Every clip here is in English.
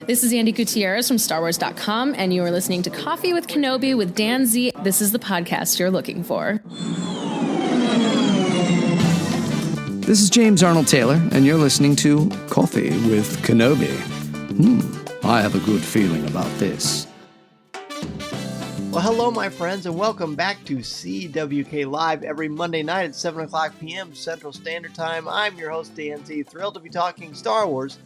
This is Andy Gutierrez from StarWars.com, and you are listening to Coffee with Kenobi with Dan Z. This is the podcast you're looking for. This is James Arnold Taylor, and you're listening to Coffee with Kenobi. I have a good feeling about this. Well, hello, my friends, and welcome back to CWK Live every Monday night at 7 o'clock p.m. Central Standard Time. I'm your host, Dan Z, thrilled to be talking Star Wars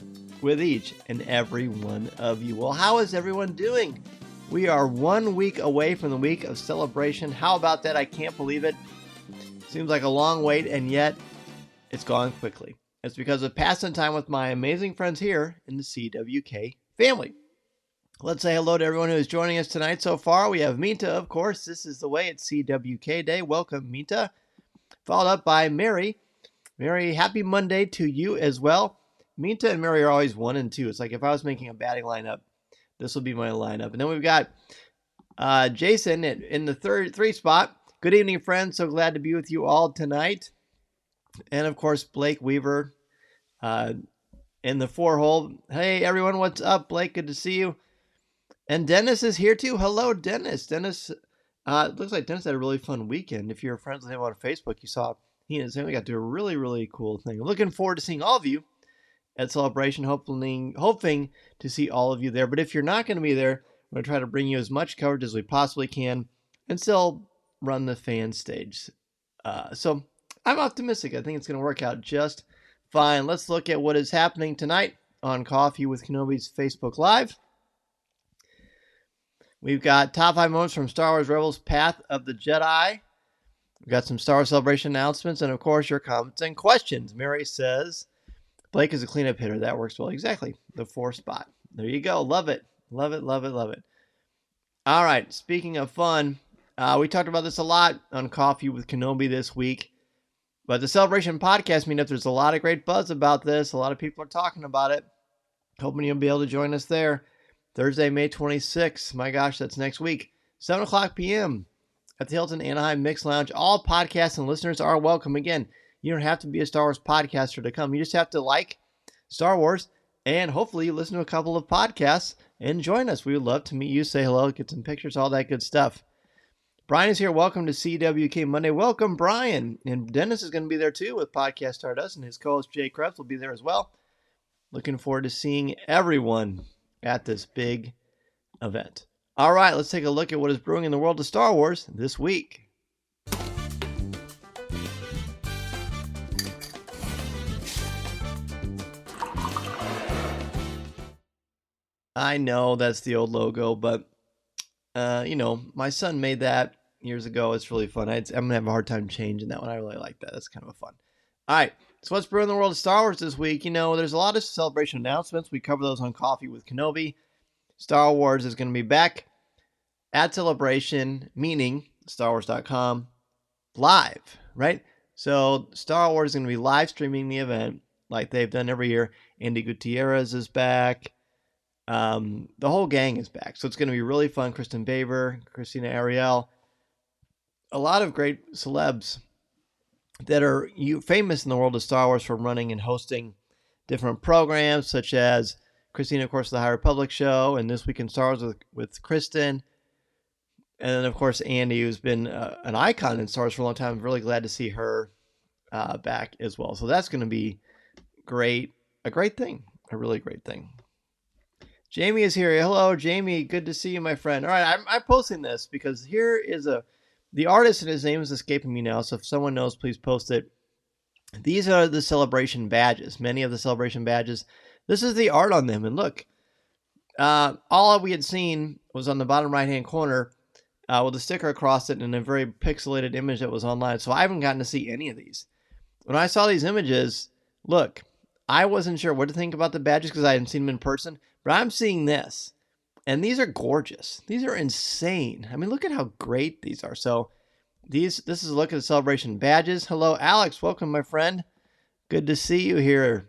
with each and every one of you. Well, how is everyone doing? We are 1 week away from the week of celebration. How about that? I can't believe it. Seems like a long wait, and yet it's gone quickly. It's because of passing time with my amazing friends here in the CWK family. Let's say hello to everyone who is joining us tonight so far. We have Minta, of course. This is the way. It's CWK Day. Welcome, Minta. Followed up by Mary. Mary, happy Monday to you as well. Minta and Mary are always 1 and 2. It's like if I was making a batting lineup, this will be my lineup. And then we've got Jason in the 3 spot. Good evening, friends. So glad to be with you all tonight. And, of course, Blake Weaver in the 4 hole. Hey, everyone. What's up, Blake? Good to see you. And Dennis is here, too. Hello, Dennis. Dennis, it looks like Dennis had a really fun weekend. If you're friends with him on Facebook, you saw he and his family got to do a really, really cool thing. I'm looking forward to seeing all of you at Celebration, hoping to see all of you there. But if you're not going to be there, I'm going to try to bring you as much coverage as we possibly can and still run the fan stage. So I'm optimistic. I think it's going to work out just fine. Let's look at what is happening tonight on Coffee with Kenobi's Facebook Live. We've got top 5 moments from Star Wars Rebels Path of the Jedi. We've got some Star Wars Celebration announcements, and of course your comments and questions. Mary says Blake is a cleanup hitter. That works well. Exactly. The 4 spot. There you go. Love it. Love it, love it, love it. All right. Speaking of fun, we talked about this a lot on Coffee with Kenobi this week. But the Celebration podcast meetup, there's a lot of great buzz about this. A lot of people are talking about it. Hoping you'll be able to join us there. Thursday, May 26th. My gosh, that's next week. 7 o'clock p.m. at the Hilton Anaheim Mix Lounge. All podcasts and listeners are welcome. Again, you don't have to be a Star Wars podcaster to come. You just have to like Star Wars and hopefully you listen to a couple of podcasts and join us. We would love to meet you, say hello, get some pictures, all that good stuff. Brian is here. Welcome to CWK Monday. Welcome, Brian. And Dennis is going to be there too with Podcast Stardust, and his co-host Jay Krebs will be there as well. Looking forward to seeing everyone at this big event. All right, let's take a look at what is brewing in the world of Star Wars this week. I know that's the old logo, but, my son made that years ago. It's really fun. I'm going to have a hard time changing that one. I really like that. That's kind of fun. All right. So what's brewing in the world of Star Wars this week? There's a lot of celebration announcements. We cover those on Coffee with Kenobi. Star Wars is going to be back at Celebration, meaning StarWars.com live, right? So Star Wars is going to be live streaming the event like they've done every year. Andy Gutierrez is back. The whole gang is back. So it's going to be really fun. Kristen Baver, Christina Ariel, a lot of great celebs that are famous in the world of Star Wars for running and hosting different programs, such as Christina, of course, the High Republic show, and This Week in Star Wars with Kristen. And then, of course, Andy, who's been an icon in Star Wars for a long time. I'm really glad to see her back as well. So that's going to be great. A great thing. A really great thing. Jamie is here. Hello, Jamie. Good to see you, my friend. All right, I'm posting this because here is the artist, and his name is escaping me now. So if someone knows, please post it. These are the celebration badges. Many of the celebration badges. This is the art on them. And look, all we had seen was on the bottom right-hand corner with a sticker across it and a very pixelated image that was online. So I haven't gotten to see any of these. When I saw these images, look, I wasn't sure what to think about the badges because I hadn't seen them in person. But I'm seeing this, and these are gorgeous. These are insane. I mean, look at how great these are. So this is a look at the celebration badges. Hello, Alex. Welcome, my friend. Good to see you here.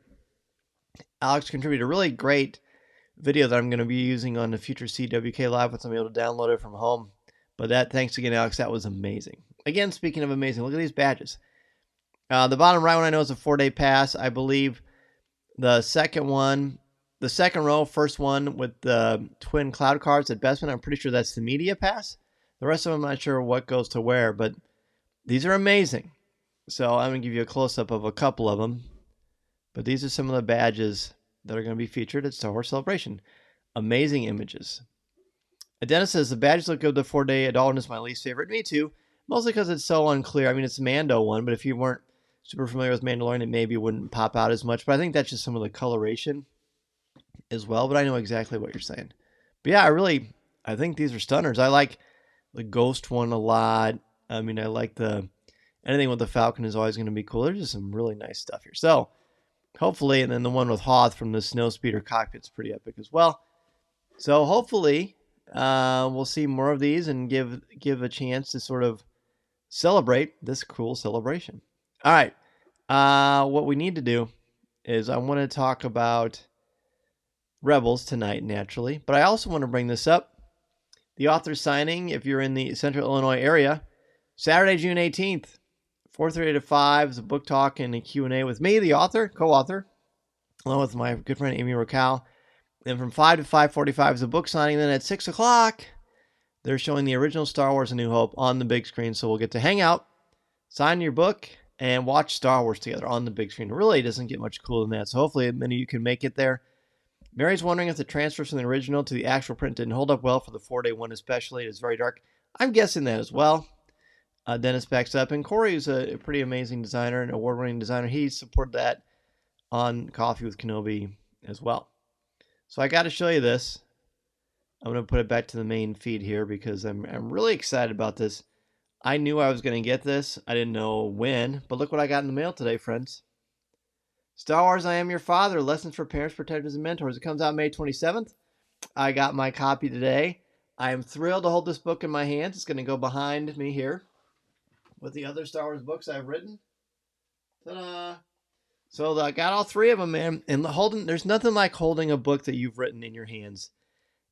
Alex contributed a really great video that I'm going to be using on the future CWK Live once I'm able to download it from home. But thanks again, Alex. That was amazing. Again, speaking of amazing, look at these badges. The bottom right one I know is a 4-day pass. I believe the second one The second row, first one with the twin cloud cards at Bestman, I'm pretty sure that's the media pass. The rest of them, I'm not sure what goes to where, but these are amazing. So I'm going to give you a close-up of a couple of them. But these are some of the badges that are going to be featured at Star Wars Celebration. Amazing images. Dennis says, the badges look good. The 4-day Adalton is my least favorite. Me too. Mostly because it's so unclear. I mean, it's a Mando one, but if you weren't super familiar with Mandalorian, it maybe wouldn't pop out as much. But I think that's just some of the coloration as well. But I know exactly what you're saying. But yeah, I think these are stunners. I like the Ghost one a lot. I mean, I like anything with the Falcon is always going to be cool. There's just some really nice stuff here. So hopefully, and then the one with Hoth from the Snowspeeder cockpit's pretty epic as well. So hopefully we'll see more of these and give a chance to sort of celebrate this cool celebration. All right. What we need to do is I want to talk about Rebels tonight, naturally. But I also want to bring this up. The author signing, if you're in the Central Illinois area, Saturday, June 18th, 4:30 to 5 is a book talk and a Q&A with me, the author, co-author, along with my good friend Amy Racal. Then from 5 to 5:45 is a book signing. Then at 6 o'clock, they're showing the original Star Wars A New Hope on the big screen. So we'll get to hang out, sign your book, and watch Star Wars together on the big screen. It really doesn't get much cooler than that. So hopefully many of you can make it there. Mary's wondering if the transfers from the original to the actual print didn't hold up well for the 4-day one especially. It is very dark. I'm guessing that as well. Dennis backs up. And Corey is a pretty amazing designer, an award-winning designer. He supported that on Coffee with Kenobi as well. So I got to show you this. I'm going to put it back to the main feed here because I'm really excited about this. I knew I was going to get this. I didn't know when, but look what I got in the mail today, friends. Star Wars I Am Your Father, Lessons for Parents, Protectors, and Mentors. It comes out May 27th. I got my copy today. I am thrilled to hold this book in my hands. It's going to go behind me here with the other Star Wars books I've written. Ta-da! So I got all three of them, man. And there's nothing like holding a book that you've written in your hands.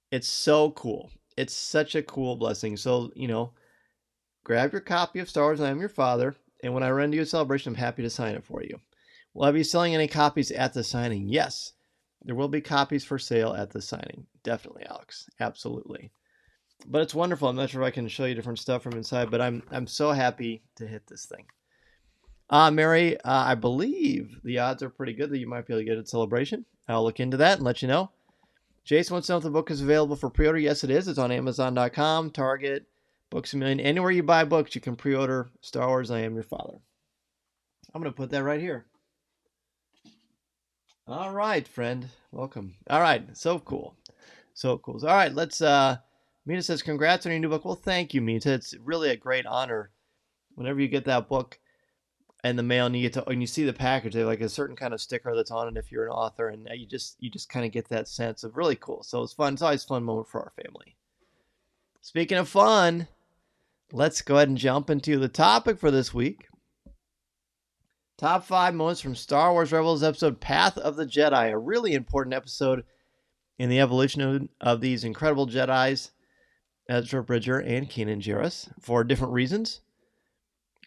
It's so cool. It's such a cool blessing. So, grab your copy of Star Wars I Am Your Father. And when I run to you a celebration, I'm happy to sign it for you. Will I be selling any copies at the signing? Yes. There will be copies for sale at the signing. Definitely, Alex. Absolutely. But it's wonderful. I'm not sure if I can show you different stuff from inside, but I'm so happy to hit this thing. Mary, I believe the odds are pretty good that you might be able to get it at Celebration. I'll look into that and let you know. Jason wants to know if the book is available for pre-order. Yes, it is. It's on Amazon.com, Target, Books A Million. Anywhere you buy books, you can pre-order Star Wars I Am Your Father. I'm going to put that right here. All right, friend. Welcome. All right. So cool. So cool. All right. Let's, Mita says, congrats on your new book. Well, thank you, Mita. It's really a great honor. Whenever you get that book in the mail and you see the package, they have like a certain kind of sticker that's on it if you're an author, and you just kind of get that sense of really cool. So it's fun. It's always a fun moment for our family. Speaking of fun, let's go ahead and jump into the topic for this week. Top 5 moments from Star Wars Rebels episode Path of the Jedi. A really important episode in the evolution of these incredible Jedis, Ezra Bridger and Kanan Jarrus, for different reasons.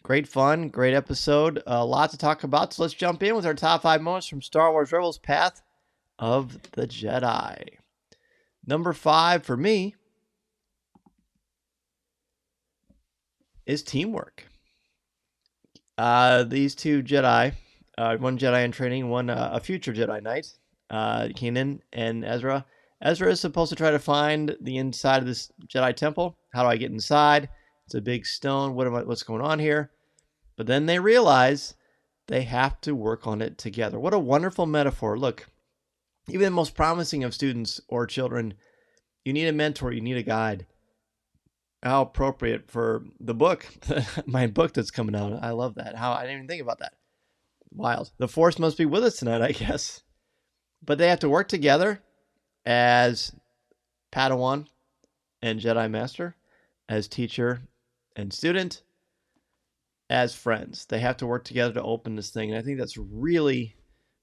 Great fun, great episode. A lot to talk about. So let's jump in with our top 5 moments from Star Wars Rebels Path of the Jedi. Number 5 for me is teamwork. These two Jedi, one Jedi in training, one a future Jedi Knight, Kanan and Ezra. Ezra is supposed to try to find the inside of this Jedi temple. How do I get inside? It's a big stone. What's going on here? But then they realize they have to work on it together. What a wonderful metaphor. Look, even the most promising of students or children, you need a mentor, you need a guide. How appropriate for the book, my book that's coming out. I love that. I didn't even think about that. Wild. The Force must be with us tonight, I guess. But they have to work together as Padawan and Jedi Master, as teacher and student, as friends. They have to work together to open this thing. And I think that's really,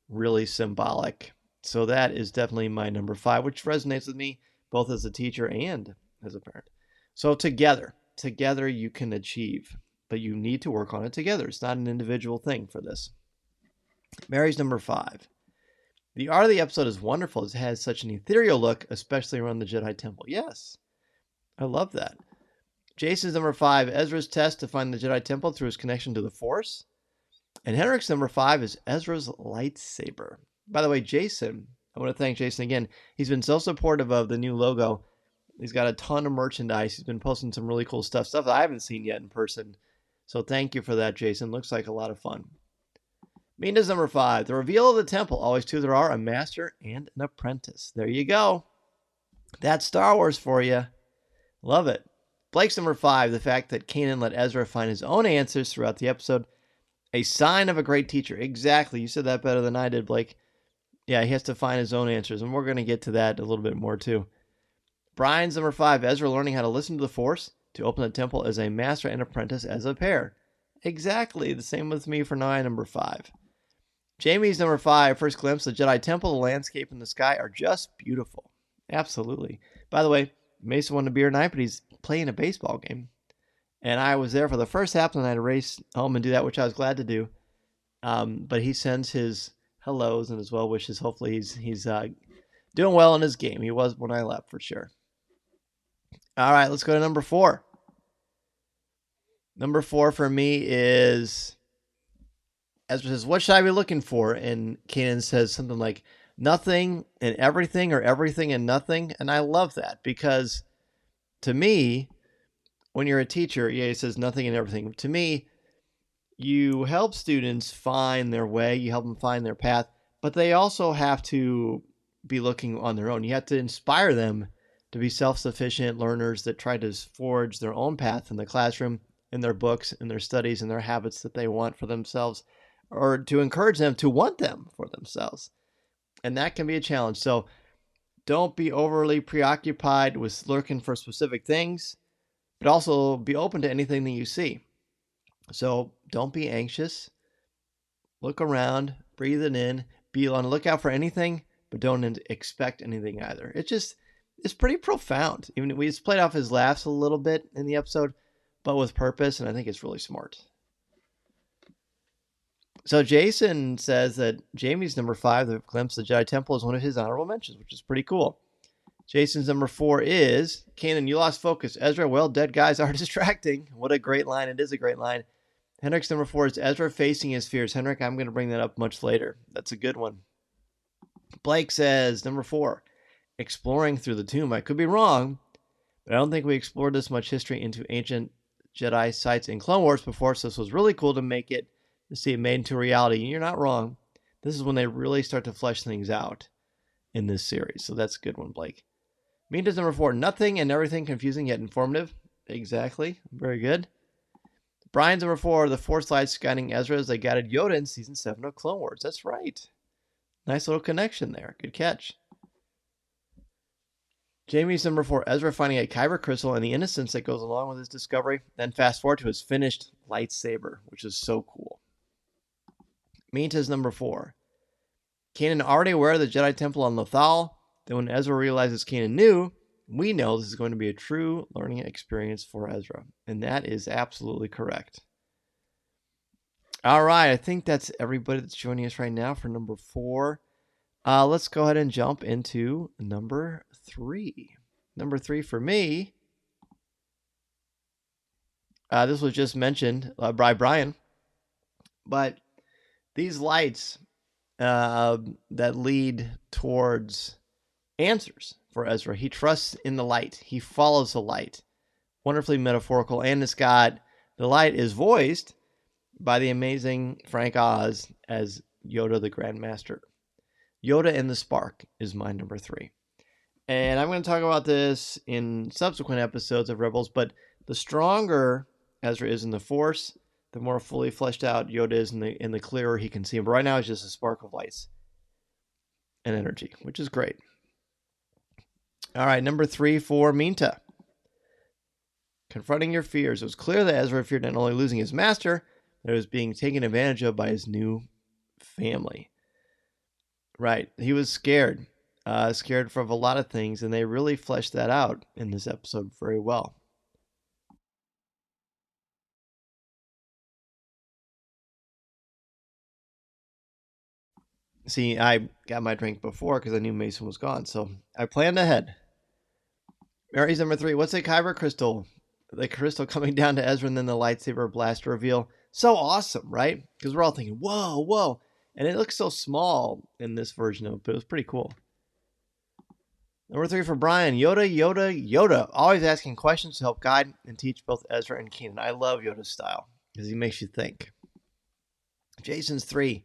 really symbolic. So that is definitely my number 5, which resonates with me both as a teacher and as a parent. So together you can achieve, but you need to work on it together. It's not an individual thing for this. Mary's number 5 The art of the episode is wonderful. It has such an ethereal look, especially around the Jedi Temple. Yes, I love that. Jason's number 5, Ezra's test to find the Jedi Temple through his connection to the Force. And Henrik's number 5 is Ezra's lightsaber. By the way, Jason, I want to thank Jason again. He's been so supportive of the new logo. He's got a ton of merchandise. He's been posting some really cool stuff that I haven't seen yet in person. So thank you for that, Jason. Looks like a lot of fun. Mina's number 5, the reveal of the temple. Always two there are, a master and an apprentice. There you go. That's Star Wars for you. Love it. Blake's number 5, the fact that Kanan let Ezra find his own answers throughout the episode. A sign of a great teacher. Exactly. You said that better than I did, Blake. Yeah, he has to find his own answers, and we're going to get to that a little bit more too. Brian's number 5, Ezra learning how to listen to the Force to open the temple as a master and apprentice as a pair. Exactly. The same with me for number 5. Jamie's number 5, first glimpse of the Jedi Temple, the landscape and the sky are just beautiful. Absolutely. By the way, Mason won a beer night, but he's playing a baseball game. And I was there for the first half, and I had to race home and do that, which I was glad to do. But he sends his hellos and his well wishes. Hopefully he's doing well in his game. He was when I left, for sure. All right, let's go to number 4. Number 4 for me is, Ezra says, what should I be looking for? And Kanan says something like, nothing and everything, or everything and nothing. And I love that, because to me, when you're a teacher, yeah, it says nothing and everything. To me, you help students find their way, you help them find their path, but they also have to be looking on their own. You have to inspire them to be self-sufficient learners that try to forge their own path in the classroom, in their books, in their studies, in their habits that they want for themselves, or to encourage them to want them for themselves. And that can be a challenge. So don't be overly preoccupied with looking for specific things, but also be open to anything that you see. So don't be anxious. Look around, breathe it in, be on the lookout for anything, but don't expect anything either. It's pretty profound. Even we just played off his laughs a little bit in the episode, but with purpose, and I think it's really smart. So Jason says that Jamie's number 5, the glimpse of the Jedi Temple, is one of his honorable mentions, which is pretty cool. Jason's number 4 is, Kanan, you lost focus. Ezra, well, dead guys are distracting. What a great line. It is a great line. Henrik's number 4 is Ezra facing his fears. Henrik, I'm going to bring that up much later. That's a good one. Blake says, number 4, exploring through the tomb. I could be wrong, but I don't think we explored this much history into ancient Jedi sites in Clone Wars before, so this was really cool to see it made into reality. And you're not wrong. This is when they really start to flesh things out in this series. So that's a good one, Blake. Mina's number 4, nothing and everything confusing yet informative. Exactly. Very good. Brian's number 4, the Force lights guiding Ezra as they guided Yoda in Season 7 of Clone Wars. That's right. Nice little connection there. Good catch. Jamie's number 4, Ezra finding a kyber crystal and the innocence that goes along with his discovery. Then fast forward to his finished lightsaber, which is so cool. Minta's number 4, Kanan already aware of the Jedi Temple on Lothal. Then when Ezra realizes Kanan knew, we know this is going to be a true learning experience for Ezra. And that is absolutely correct. All right, I think that's everybody that's joining us right now for number 4. Let's go ahead and jump into number 3. Number 3 for me, this was just mentioned by Brian, but these lights that lead towards answers for Ezra. He trusts in the light. He follows the light. Wonderfully metaphorical. And the light is voiced by the amazing Frank Oz as Yoda the Grand Master. Yoda and the Spark is my number 3. And I'm going to talk about this in subsequent episodes of Rebels, but the stronger Ezra is in the Force, the more fully fleshed out Yoda is in the clearer he can see him. But right now it's just a spark of lights and energy, which is great. All right, number 3 for Minta. Confronting your fears. It was clear that Ezra feared not only losing his master, but it was being taken advantage of by his new family. Right, he was scared. Scared for a lot of things, and they really fleshed that out in this episode very well. See, I got my drink before because I knew Mason was gone, so I planned ahead. Mary's number 3. What's a kyber crystal? The crystal coming down to Ezra and then the lightsaber blaster reveal. So awesome, right? Because we're all thinking, whoa, whoa. And it looks so small in this version of it, but it was pretty cool. Number 3 for Brian. Yoda, Yoda, Yoda. Always asking questions to help guide and teach both Ezra and Kanan. I love Yoda's style because he makes you think. Jason's 3.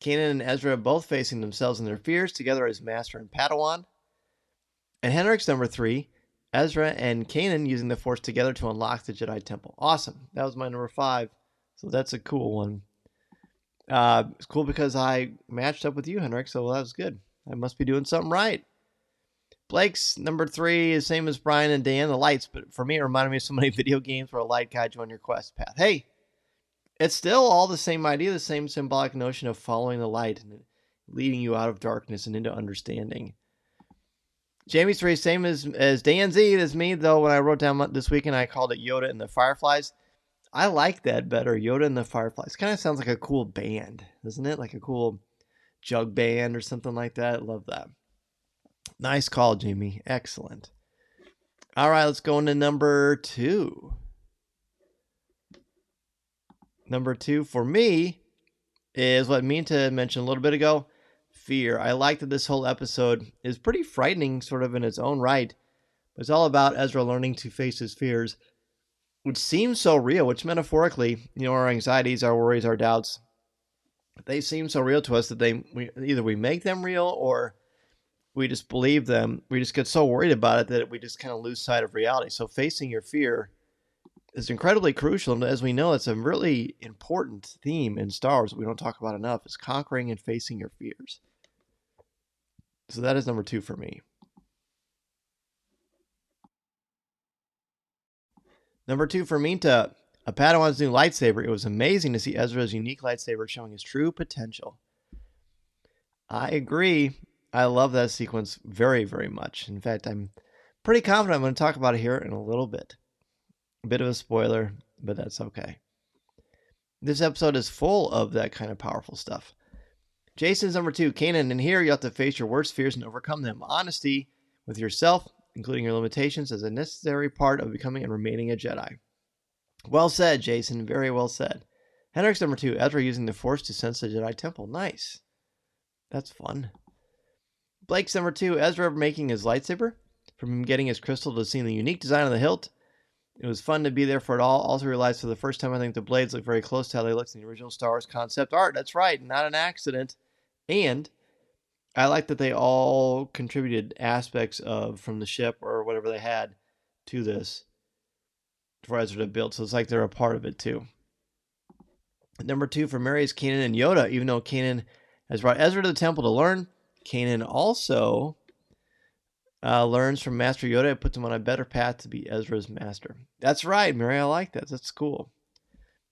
Kanan and Ezra both facing themselves and their fears together as Master and Padawan. And Henrik's number 3. Ezra and Kanan using the Force together to unlock the Jedi Temple. Awesome. That was my number 5. So that's a cool one. It's cool because I matched up with you, Henrik, so that was good. I must be doing something right. Blake's number 3 is same as Brian and Dan, the lights, but for me it reminded me of so many video games where a light guides you on your quest path. Hey, it's still all the same idea, the same symbolic notion of following the light and leading you out of darkness and into understanding. Jamie's 3, same as Dan Z, as me, though when I wrote down this weekend I called it Yoda and the Fireflies. I like that better, Yoda and the Fireflies. Kind of sounds like a cool band, doesn't it? Like a cool jug band or something like that. Love that. Nice call, Jamie. Excellent. All right, let's go into number 2. Number 2 for me is what Minta mentioned a little bit ago, fear. I like that this whole episode is pretty frightening sort of in its own right. It's all about Ezra learning to face his fears, which seems so real, which metaphorically, our anxieties, our worries, our doubts, they seem so real to us that either we make them real or we just believe them. We just get so worried about it that we just kind of lose sight of reality. So facing your fear is incredibly crucial. And as we know, it's a really important theme in Star Wars that we don't talk about enough, is conquering and facing your fears. So that is number 2 for me. Number 2 for Minta, a Padawan's new lightsaber. It was amazing to see Ezra's unique lightsaber showing his true potential. I agree. I love that sequence very, very much. In fact, I'm pretty confident I'm going to talk about it here in a little bit. A bit of a spoiler, but that's okay. This episode is full of that kind of powerful stuff. Jason's number 2, Kanan, and here you have to face your worst fears and overcome them. Honesty with yourself, including your limitations, is a necessary part of becoming and remaining a Jedi. Well said, Jason. Very well said. Henrik's number 2, Ezra using the Force to sense the Jedi Temple. Nice. That's fun. Blake's number 2, Ezra making his lightsaber. From him getting his crystal to seeing the unique design of the hilt. It was fun to be there for it all. Also realized for the first time I think the blades look very close to how they looked in the original Star Wars concept art. That's right, not an accident. And I like that they all contributed aspects from the ship or whatever they had to this for Ezra to build. So it's like they're a part of it too. Number 2 for Mary is Kanan and Yoda. Even though Kanan has brought Ezra to the temple to learn, Kanan also learns from Master Yoda and puts him on a better path to be Ezra's master. That's right, Mary. I like that. That's cool.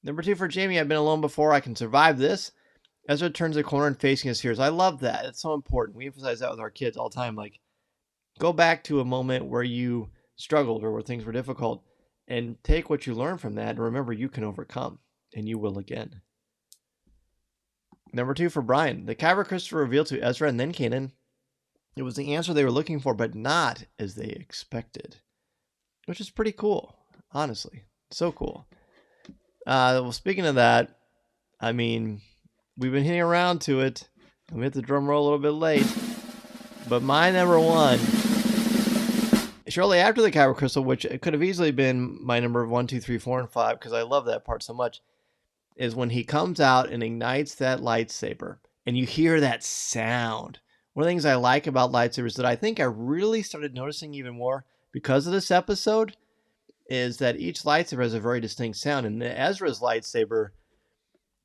Number 2 for Jamie. I've been alone before. I can survive this. Ezra turns the corner and facing his fears. I love that. It's so important. We emphasize that with our kids all the time. Like, go back to a moment where you struggled or where things were difficult and take what you learned from that and remember you can overcome, and you will again. Number 2 for Brian. The Kyber crystal revealed to Ezra and then Kanan. It was the answer they were looking for, but not as they expected. Which is pretty cool, honestly. So cool. Well, speaking of that, I mean, we've been hitting around to it. We hit the drum roll a little bit late. But my number 1, shortly after the Kyber crystal, which it could have easily been my number 1, 2, 3, 4, and 5, because I love that part so much, is when he comes out and ignites that lightsaber, and you hear that sound. One of the things I like about lightsabers that I think I really started noticing even more because of this episode is that each lightsaber has a very distinct sound, and Ezra's lightsaber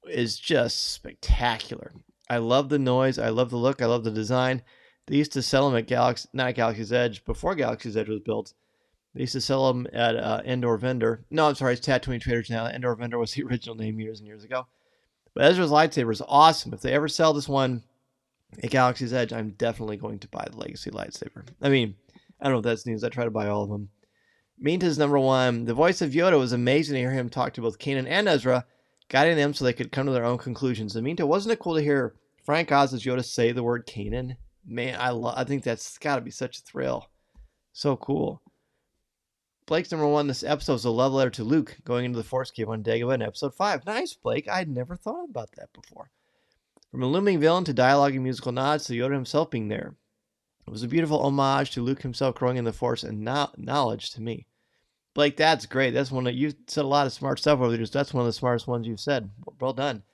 is just spectacular. I love the noise, I love the look, I love the design. They used to sell them at Galaxy's Edge, before Galaxy's Edge was built. They used to sell them at Endor Vendor. No, I'm sorry, it's Tatooine Traders now. Endor Vendor was the original name years and years ago. But Ezra's lightsaber is awesome. If they ever sell this one at Galaxy's Edge, I'm definitely going to buy the Legacy lightsaber. I mean, I don't know if that's news. I try to buy all of them. Minta's number 1. The voice of Yoda was amazing to hear him talk to both Kanan and Ezra, guiding them so they could come to their own conclusions. And Minta, wasn't it cool to hear Frank Oz's Yoda say the word Kanan. Man, I think that's got to be such a thrill. So cool. Blake's number one this episode is a love letter to Luke going into the Force Cave on Dagobah in episode 5. Nice, Blake. I'd never thought about that before. From a looming villain to dialogue and musical nods to Yoda himself being there. It was a beautiful homage to Luke himself growing in the Force and knowledge to me. Blake, that's great. That's one that you said a lot of smart stuff over the years. That's one of the smartest ones you've said. Well done.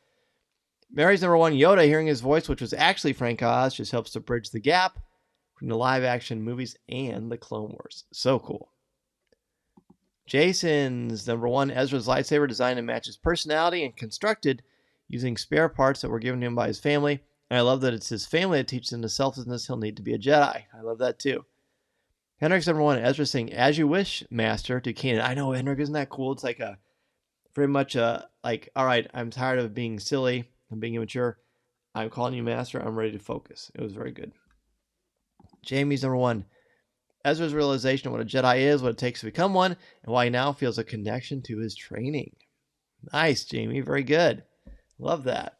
Mary's number one, Yoda, hearing his voice, which was actually Frank Oz, just helps to bridge the gap from the live action movies and the Clone Wars. So cool. Jason's number one, Ezra's lightsaber designed to match his personality and constructed using spare parts that were given to him by his family. And I love that it's his family that teaches him the selflessness he'll need to be a Jedi. I love that too. Henrik's number one, Ezra saying, "As you wish, Master," to Kanan. I know, Henrik, isn't that cool? It's like very much like, all right, I'm tired of being silly and being immature. I'm calling you Master. I'm ready to focus. It was very good. Jamie's number one, Ezra's realization of what a Jedi is, what it takes to become one, and why he now feels a connection to his training. Nice, Jamie. Very good. Love that.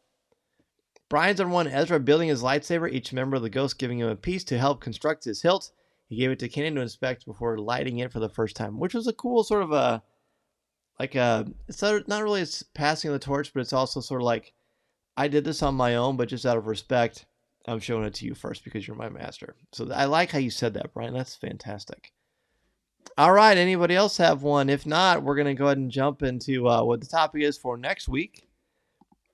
Brian's number one, Ezra building his lightsaber, each member of the Ghost giving him a piece to help construct his hilt. He gave it to Kanan to inspect before lighting it for the first time, which was a cool sort of it's not really passing the torch, but it's also sort of like, I did this on my own, but just out of respect, I'm showing it to you first because you're my master. So I like how you said that, Brian. That's fantastic. All right. Anybody else have one? If not, we're going to go ahead and jump into what the topic is for next week.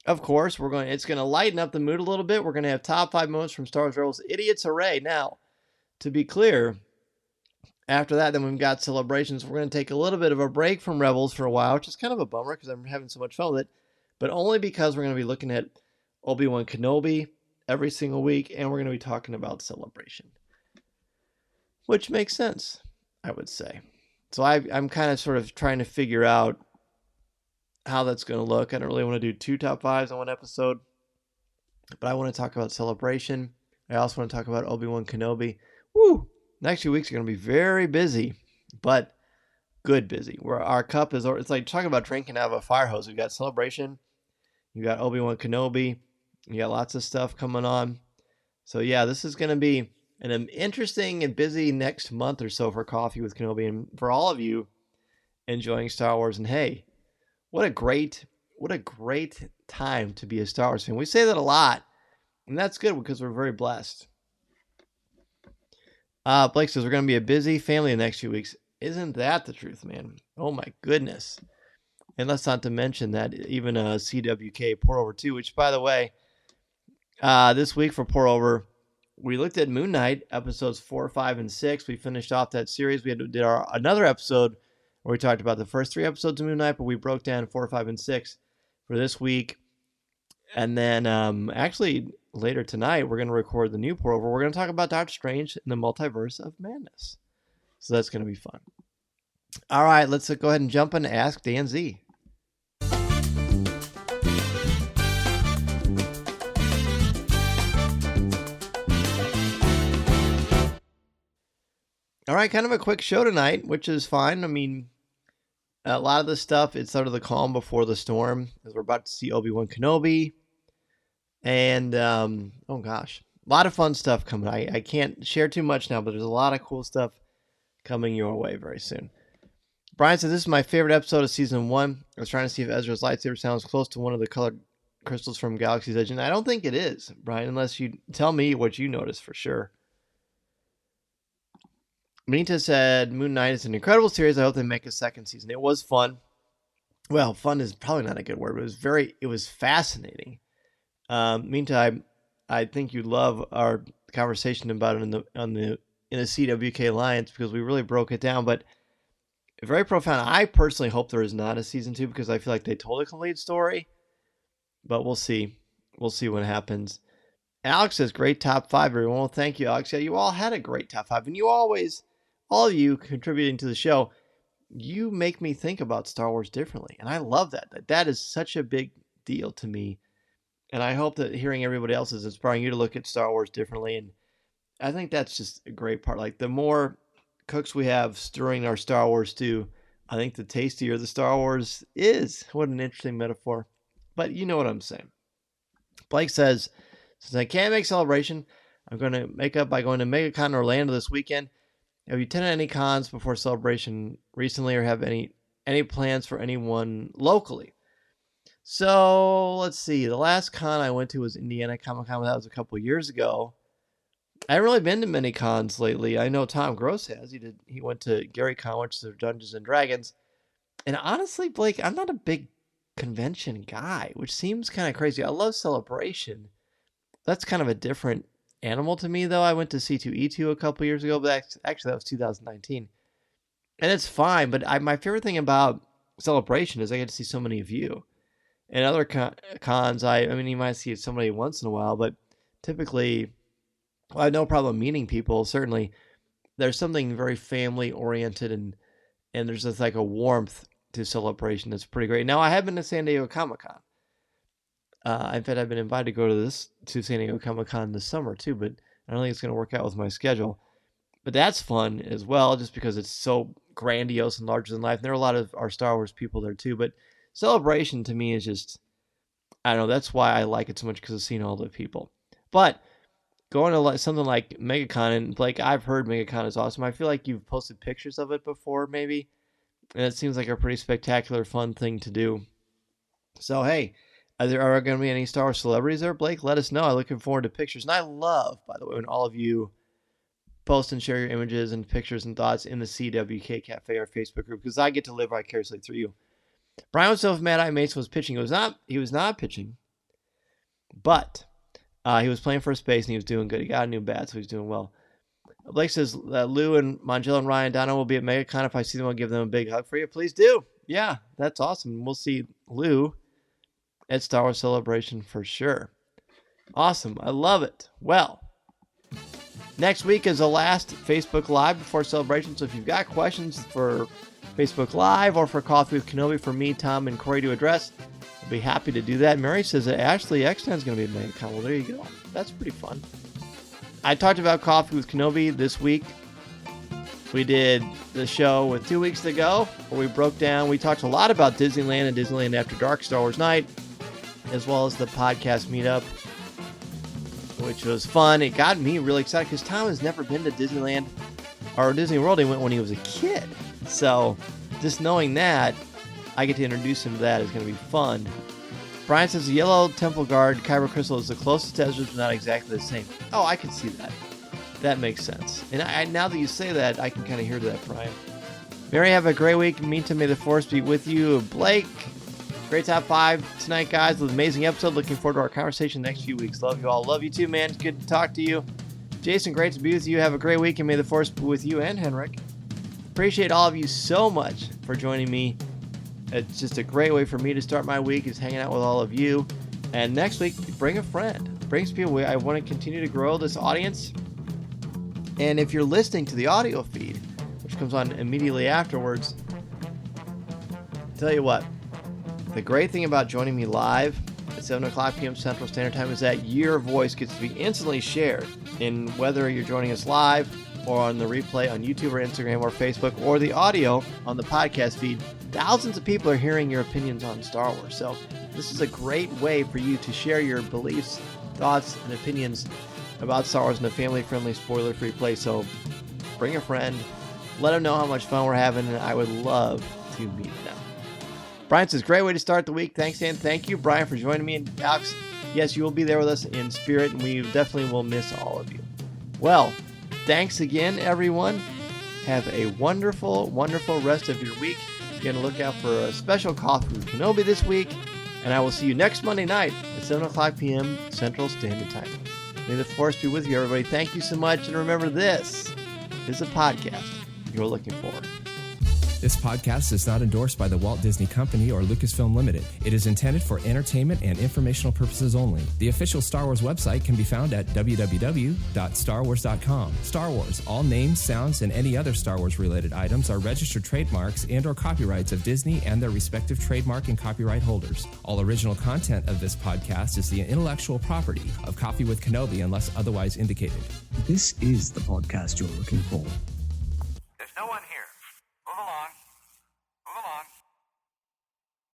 Of course, it's going to lighten up the mood a little bit. We're going to have top 5 moments from Star Wars Rebels Idiots Array. Now, to be clear, after that, then we've got celebrations. We're going to take a little bit of a break from Rebels for a while, which is kind of a bummer because I'm having so much fun with it, but only because we're going to be looking at Obi-Wan Kenobi every single week, and we're going to be talking about Celebration, which makes sense, I would say. So I'm kind of sort of trying to figure out how that's going to look. I don't really want to do 2 top 5s on one episode, but I want to talk about Celebration. I also want to talk about Obi-Wan Kenobi. Woo! Next few weeks are going to be very busy, but good busy. Where our cup is, it's like talking about drinking out of a fire hose. We've got Celebration, you got Obi-Wan Kenobi, you got lots of stuff coming on. So yeah, this is going to be an interesting and busy next month or so for Coffee with Kenobi, and for all of you enjoying Star Wars. And hey, what a great time to be a Star Wars fan. We say that a lot, and that's good because we're very blessed. Blake says we're going to be a busy family the next few weeks. Isn't that the truth, man? Oh my goodness. And let's not to mention that even CWK Pour Over 2, which by the way, this week for Pour Over, we looked at Moon Knight episodes 4, 5, and 6. We finished off that series. We did another episode where we talked about the first 3 episodes of Moon Knight, but we broke down 4, 5, and 6 for this week. And then actually later tonight, we're going to record the new Pour Over. We're going to talk about Doctor Strange and the Multiverse of Madness. So that's going to be fun. All right, let's go ahead and jump in and ask Dan Z. All right, kind of a quick show tonight, which is fine. I mean, a lot of the stuff, it's sort of the calm before the storm, as we're about to see Obi-Wan Kenobi. And, oh gosh, a lot of fun stuff coming. I can't share too much now, but there's a lot of cool stuff coming your way very soon. Brian says, this is my favorite episode of season 1. I was trying to see if Ezra's lightsaber sounds close to one of the colored crystals from Galaxy's Edge. And I don't think it is, Brian, unless you tell me what you noticed for sure. Benita said, Moon Knight is an incredible series. I hope they make a second season. It was fun. Well, fun is probably not a good word, but it was fascinating. Meantime, I think you'd love our conversation about it in the CWK Alliance, because we really broke it down, but very profound. I personally hope there is not a season 2, because I feel like they told a complete story, but we'll see. We'll see what happens. Alex says, great top 5, everyone. Well, thank you, Alex. Yeah, you all had a great top 5, and you always, all of you contributing to the show, you make me think about Star Wars differently, and I love that. That is such a big deal to me, and I hope that hearing everybody else is inspiring you to look at Star Wars differently, and I think that's just a great part. Like, the more cooks we have stirring our Star Wars stew, I think the tastier the Star Wars is. What an interesting metaphor, but you know what I'm saying. Blake says, Since I can't make Celebration, I'm going to make up by going to MegaCon Orlando this weekend. Have you attended any cons before Celebration recently, or have any plans for anyone locally? So let's see. The last con I went to was Indiana Comic-Con. That was a couple years ago. I haven't really been to many cons lately. I know Tom Gross has. He went to Gary Con, which is Dungeons and Dragons. And honestly, Blake, I'm not a big convention guy, which seems kind of crazy. I love Celebration. That's kind of a different animal to me, though. I went to C2E2 a couple years ago, but actually that was 2019. And it's fine, but my favorite thing about Celebration is I get to see so many of you. And other cons, I mean, you might see somebody once in a while, but typically, I have no problem meeting people. Certainly, there's something very family-oriented, and there's just like a warmth to Celebration that's pretty great. Now, I have been to San Diego Comic-Con. In fact, I've been invited to go to San Diego Comic-Con this summer, too, but I don't think it's going to work out with my schedule. But that's fun as well, just because it's so grandiose and larger than life. And there are a lot of our Star Wars people there, too, but Celebration to me is just, I don't know, that's why I like it so much, because I've seen all the people. But going to something like MegaCon, and Blake, I've heard MegaCon is awesome. I feel like you've posted pictures of it before, maybe, and it seems like a pretty spectacular, fun thing to do. So, hey, are there going to be any Star Wars celebrities there, Blake? Let us know. I'm looking forward to pictures. And I love, by the way, when all of you post and share your images and pictures and thoughts in the CWK Cafe, our Facebook group, because I get to live vicariously through you. Brian was so mad I Mason was pitching. He was not pitching, but he was playing first base and he was doing good. He got a new bat, so he's doing well. Blake says Lou and Mangelo and Ryan Dono will be at MegaCon. If I see them, I'll give them a big hug for you. Please do. Yeah, that's awesome. We'll see Lou at Star Wars Celebration for sure. Awesome. I love it. Well, next week is the last Facebook Live before Celebration, so if you've got questions for Facebook Live or for Coffee with Kenobi for me, Tom, and Corey to address, I'll be happy to do that. Mary says that Ashley Eckstein's going to be at MegaCon. Well, there you go. That's pretty fun. I talked about Coffee with Kenobi this week. We did the show with 2 weeks ago where we talked a lot about Disneyland and Disneyland After Dark Star Wars Night, as well as the podcast meetup, which was fun. It got me really excited because Tom has never been to Disneyland or Disney World. He went when he was a kid. So just knowing that, I get to introduce him to that is going to be fun. Brian says the yellow temple guard Kyber crystal is the closest to Ezra's, but not exactly the same. Oh, I can see that. That makes sense. And now that you say that, I can kind of hear that, Brian. Mary, have a great week. Meantime, may the force be with you. Blake, great top 5 tonight, guys, with an amazing episode. Looking forward to our conversation next few weeks. Love you all. Love you too, man. It's good to talk to you. Jason, great to be with you. Have a great week, and may the force be with you and Henrik. Appreciate all of you so much for joining me. It's just a great way for me to start my week, is hanging out with all of you. And next week, bring a friend. Bring some people. I want to continue to grow this audience. And if you're listening to the audio feed, which comes on immediately afterwards, tell you what, the great thing about joining me live at 7 o'clock p.m. Central Standard Time is that your voice gets to be instantly shared in whether you're joining us live or on the replay on YouTube or Instagram or Facebook, or the audio on the podcast feed. Thousands of people are hearing your opinions on Star Wars. So this is a great way for you to share your beliefs, thoughts, and opinions about Star Wars in a family-friendly, spoiler-free place. So bring a friend, let them know how much fun we're having, and I would love to meet them. Brian says, great way to start the week. Thanks, Dan. Thank you, Brian, for joining me. And Alex, yes, you will be there with us in spirit, and we definitely will miss all of you. Well, thanks again, everyone. Have a wonderful, wonderful rest of your week. Be on the lookout for a special Coffee with Kenobi this week, and I will see you next Monday night at 7 o'clock p.m. Central Standard Time. May the force be with you, everybody. Thank you so much, and remember, this is a podcast you're looking for. This podcast is not endorsed by the Walt Disney Company or Lucasfilm Limited. It is intended for entertainment and informational purposes only. The official Star Wars website can be found at www.starwars.com. Star Wars, all names, sounds, and any other Star Wars related items are registered trademarks and or copyrights of Disney and their respective trademark and copyright holders. All original content of this podcast is the intellectual property of Coffee with Kenobi unless otherwise indicated. This is the podcast you're looking for.